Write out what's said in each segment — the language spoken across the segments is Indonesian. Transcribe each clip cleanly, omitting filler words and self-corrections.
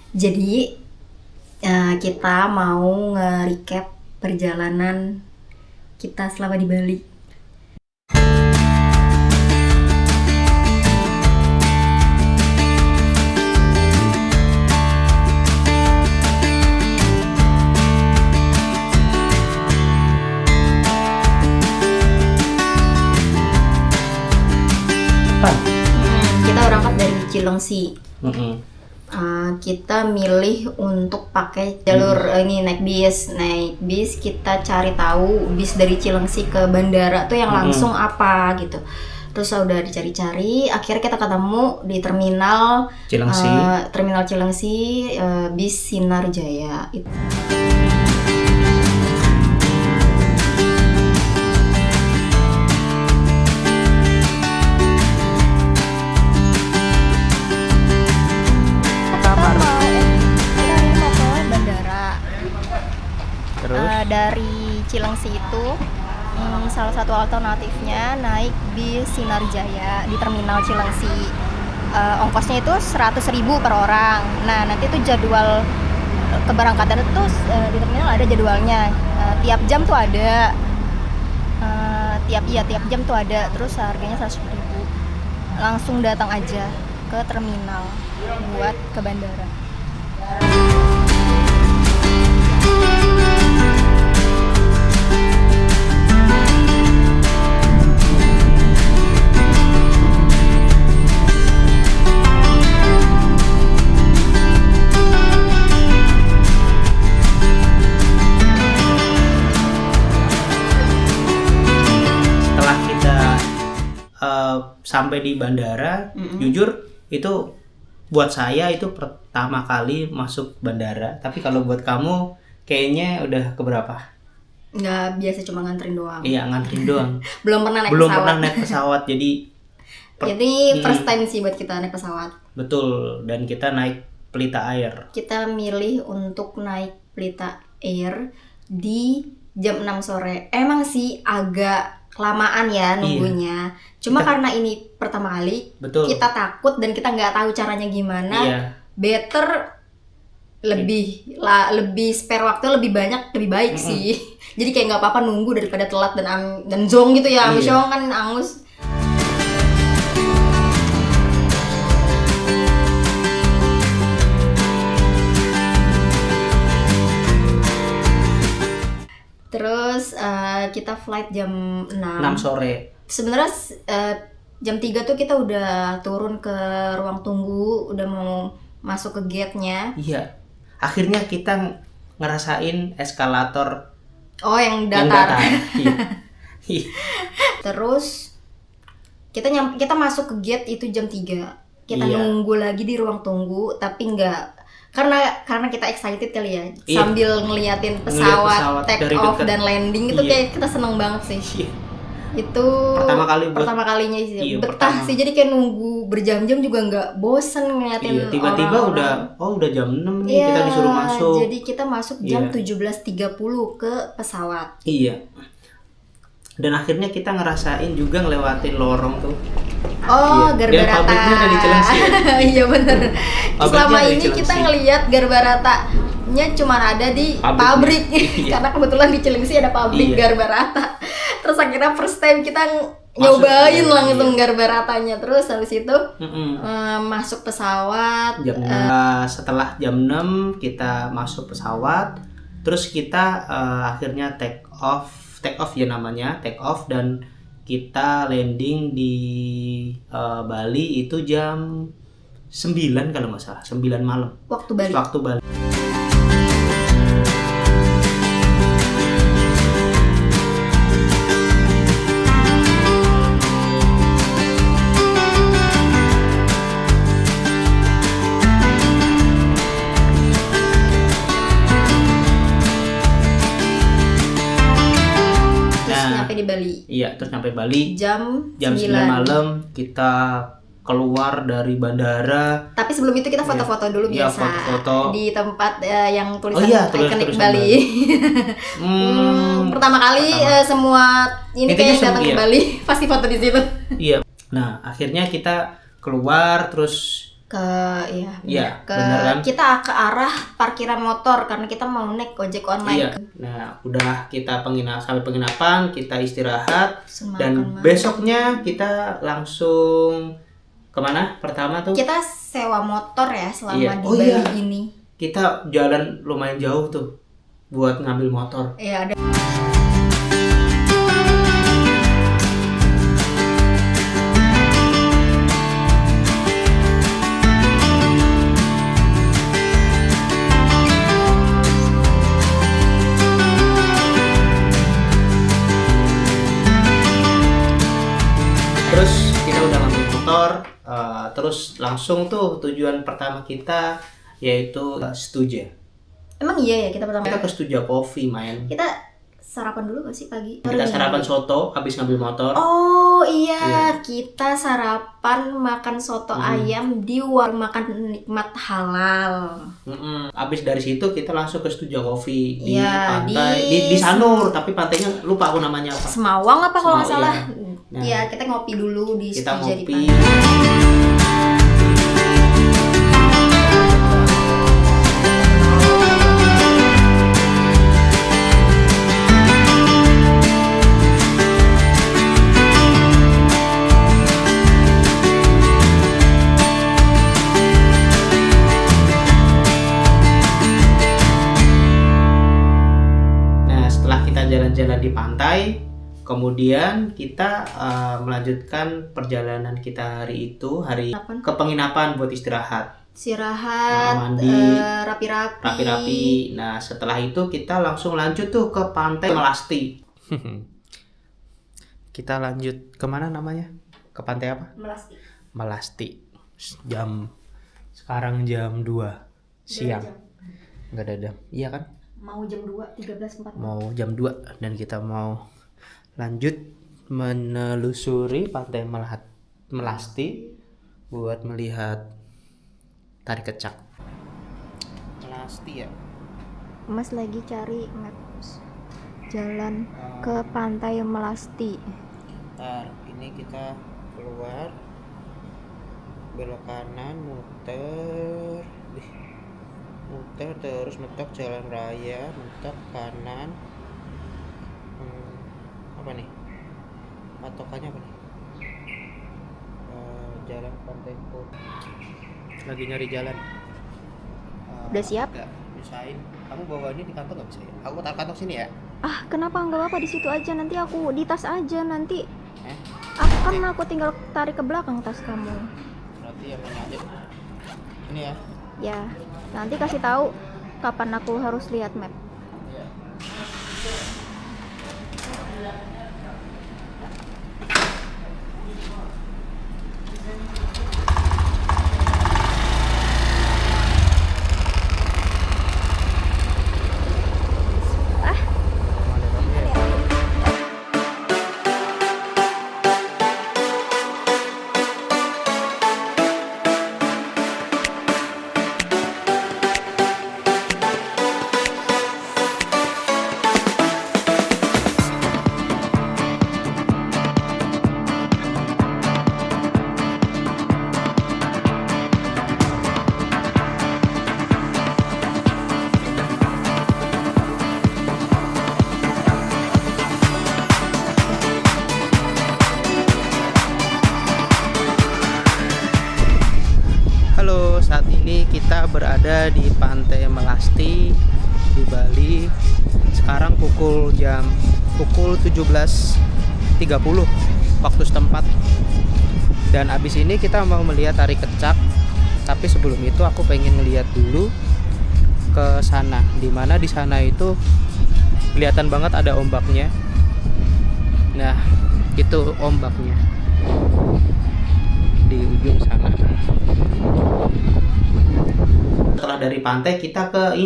Jadi kita mau nge-recap perjalanan kita selama di Bali. Kita berangkat dari Cilengsi. Kita milih untuk pakai jalur ini naik bis. Kita cari tahu bis dari Cilengsi ke bandara tuh yang langsung apa gitu. Terus udah dicari-cari, akhirnya kita ketemu di terminal Cilengsi, bis Sinar Jaya itu. Dari Cilengsi itu salah satu alternatifnya naik bis Sinar Jaya di terminal Cilengsi. Ongkosnya itu 100.000 per orang. Nah, nanti itu jadwal keberangkatan itu di terminal ada jadwalnya. Tiap jam tuh ada. Tiap jam tuh ada. Terus harganya 100.000. Langsung datang aja ke terminal buat ke bandara. Sampai di bandara, jujur itu buat saya itu pertama kali masuk bandara. Tapi kalau buat kamu kayaknya udah keberapa? Nggak, biasa cuma nganterin doang. Iya, nganterin doang. Belum pernah naik pesawat. Jadi first time sih buat kita naik pesawat. Betul, dan kita naik Pelita Air. Kita milih untuk naik Pelita Air di jam 6 sore. Emang sih agak kelamaan ya nunggunya. Cuma karena ini pertama kali, kita takut dan kita nggak tahu caranya gimana. Better lebih spare waktu lebih banyak lebih baik sih. Jadi kayak nggak apa-apa nunggu daripada telat dan zong gitu ya. Misalnya kan angus. Terus kita flight jam 6 sore. Sebenarnya jam 3 tuh kita udah turun ke ruang tunggu, udah mau masuk ke gate-nya. Iya. Akhirnya kita ngerasain eskalator. Oh, yang datar. Iya. Terus kita masuk ke gate itu jam 3. Kita nunggu lagi di ruang tunggu, tapi karena kita excited kali ya, sambil ngeliatin pesawat take off dan landing itu kayak kita seneng banget sih. Itu pertama kalinya sih, betah sih, jadi kayak nunggu berjam-jam juga nggak bosen ngeliatin tiba-tiba udah jam 6 nih, kita disuruh masuk. Jadi kita masuk jam 17.30 ke pesawat. Iya. Dan akhirnya kita ngerasain juga ngelewatin lorong tuh. Garbarata. Pabriknya ada di Cilengsi. Iya bener. Selama ini kita ngelihat Garbaratanya cuma ada di pabrik. Karena kebetulan di Cilengsi ada pabrik Garbarata. Terus akhirnya first time kita nyobain langsung Garbaratanya. Terus habis itu masuk pesawat. Setelah jam 6 kita masuk pesawat. Terus kita akhirnya take off dan kita landing di Bali itu jam 9 kalau nggak salah, 9 malam. Waktu Bali. Iya, terus nyampe Bali jam 9 malam kita keluar dari bandara. Tapi sebelum itu kita foto-foto dulu biasa. Foto-foto di tempat yang tulisan ikonik Bali. Pertama kali semua ini kayak datang ke Bali pasti foto di situ. Iya. Nah, akhirnya kita keluar terus ke Iya, ke bener kan? kita ke arah parkiran motor karena kita mau naik ojek online. Iya. Nah, udah kita sampai penginapan, kita istirahat dan Makan. besoknya kita langsung kemana? Pertama tuh Kita sewa motor ya selama Iya. di Oh, Bali iya. ini. kita jalan lumayan jauh tuh buat ngambil motor. Iya, ada. Terus kita udah ngambil motor, terus langsung tuh tujuan pertama kita yaitu Stuja. Emang iya ya kita pertama. Kita ke Stuja Coffee main. Kita sarapan dulu gak sih pagi? Kita sarapan soto habis ngambil motor. Oh iya, kita sarapan makan soto ayam di warung makan nikmat halal. Abis dari situ kita langsung ke Stuja Coffee di Iya, pantai di Sanur, tapi pantainya lupa aku namanya apa. Semawang apa kalau nggak salah? Nah, Iya, kita ngopi dulu di kita Stuja di ngopi. pantai. Nah, setelah kita jalan-jalan di pantai, kemudian kita melanjutkan perjalanan kita hari itu, ke penginapan buat istirahat. Istirahat, mandi, rapi-rapi. Rapi-rapi. Nah, setelah itu kita langsung lanjut tuh ke Pantai Melasti. Kita lanjut kemana namanya? Ke pantai apa? Melasti. Melasti. Sekarang jam 2 siang. Nggak ada jam. Iya kan? Mau jam 2, 13.40. Mau jam 2 dan kita mau lanjut menelusuri Pantai Melasti buat melihat Tari Kecak. Melasti ya. Mas lagi cari maps jalan ke Pantai Melasti. Ntar ini kita keluar, belok kanan, muter terus mentok jalan raya, mentok kanan. Apa nih patokannya apa nih? Jalan Pantai Kota. Lagi nyari jalan. Udah siap? Enggak, nyusahin. Kamu bawa ini di kantong nggak bisa ya? Aku taruh kantong sini ya. Ah, kenapa nggak apa-apa di situ aja, nanti aku di tas aja nanti. Aku tinggal tarik ke belakang tas kamu. Berarti yang menyajak ini ya. Ya, nanti kasih tahu kapan aku harus lihat map. Halo, saat ini kita berada di Pantai Melasti di Bali. Sekarang pukul 17.30 waktu setempat. Dan abis ini kita mau melihat Tari Kecak. Tapi sebelum itu aku pengen ngeliat dulu ke sana. Dimana di sana itu kelihatan banget ada ombaknya. Nah, itu ombaknya di ujung sana. Setelah dari pantai kita ke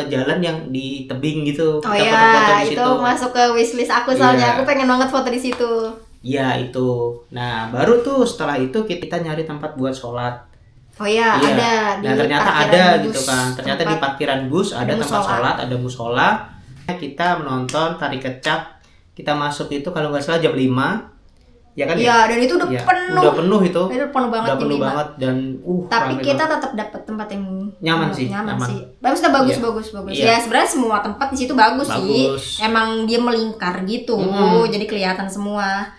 jalan yang di tebing gitu. Oh kita ya, foto-foto di itu situ. masuk ke wishlist aku soalnya. Iya. Aku pengen banget foto di situ. Iya itu. Nah baru tuh setelah itu kita nyari tempat buat sholat. Oh ya, Iya. ada di Nah ternyata parkiran ada bus. gitu kan. Ternyata di parkiran bus ada tempat musola. sholat, ada musola. Kita menonton Tari Kecak. Kita masuk itu kalau nggak salah jam 5. Ya kan? Iya, dan itu udah ya, penuh. Udah penuh itu. Itu penuh banget udah penuh di 5. banget dan tapi rame kita banget. tetap dapat tempat yang Nyaman sih. Maksudnya bagus. Iya. Ya sebenarnya semua tempat di situ bagus sih. Bagus. Emang dia melingkar gitu. Jadi kelihatan semua.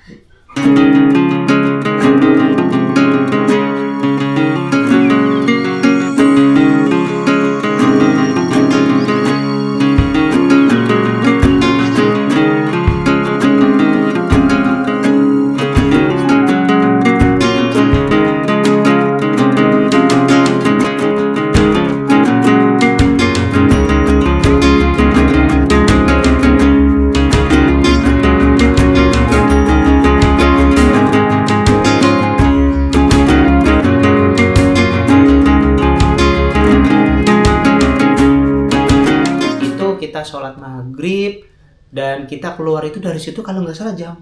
Kita sholat maghrib dan kita keluar itu dari situ kalau nggak salah jam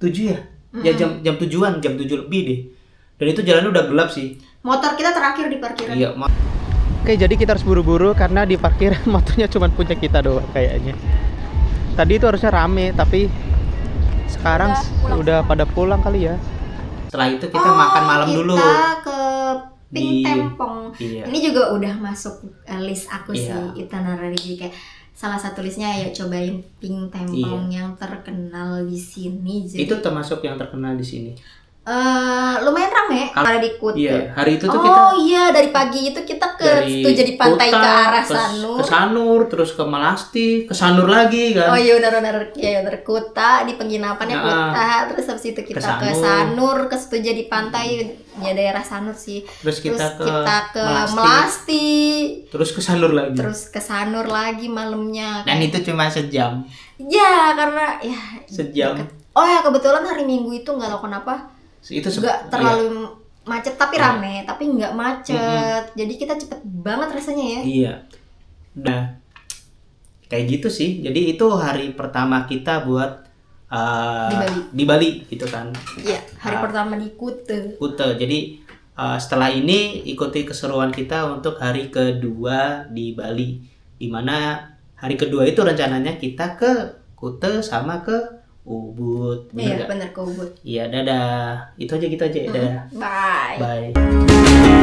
7 ya. Ya jam 7-an, jam 7 lebih deh. Dan itu jalannya udah gelap sih. Motor kita terakhir di parkiran. Iya. Oke, jadi kita harus buru-buru karena di parkiran motornya cuma punya kita doang kayaknya. Tadi itu harusnya rame tapi sekarang udah pada pulang kali ya. Setelah itu kita makan malam dulu. Kita ke Pink Tempong. Iya. Ini juga udah masuk list aku Iya. sih, itinerary. Jadi kayak salah satu listnya ya cobain Pink Tempong yang terkenal di sini. Jadi, itu termasuk yang terkenal di sini. lumayan rame ada di Kuta. Iya, hari itu tuh kita iya, dari pagi itu kita ke situ jadi pantai Kuta, ke arah Sanur. Ke Sanur, terus ke Melasti, ke Sanur lagi kan. Oh iya benar ya dari Kuta di penginapannya Kuta, terus habis itu kita ke Sanur, ke situ jadi pantai ya daerah Sanur sih. Terus kita ke Melasti. Terus ke Sanur lagi. Terus ke Sanur lagi malamnya. Dan itu cuma sejam. Ya karena ya sejam. Oh ya kebetulan hari Minggu itu nggak tahu kenapa. Itu nggak terlalu macet tapi rame, tapi nggak macet. Jadi kita cepet banget rasanya ya. Iya. Nah, kayak gitu sih. Jadi itu hari pertama kita buat di Bali gitu kan. Iya, hari pertama di Kuta. Jadi setelah ini ikuti keseruan kita untuk hari kedua di Bali. Dimana hari kedua itu rencananya kita ke Kuta sama ke Ubud. Iya benar ke Ubud. Iya, dadah. Itu aja gitu aja. Dadah. Bye. Bye.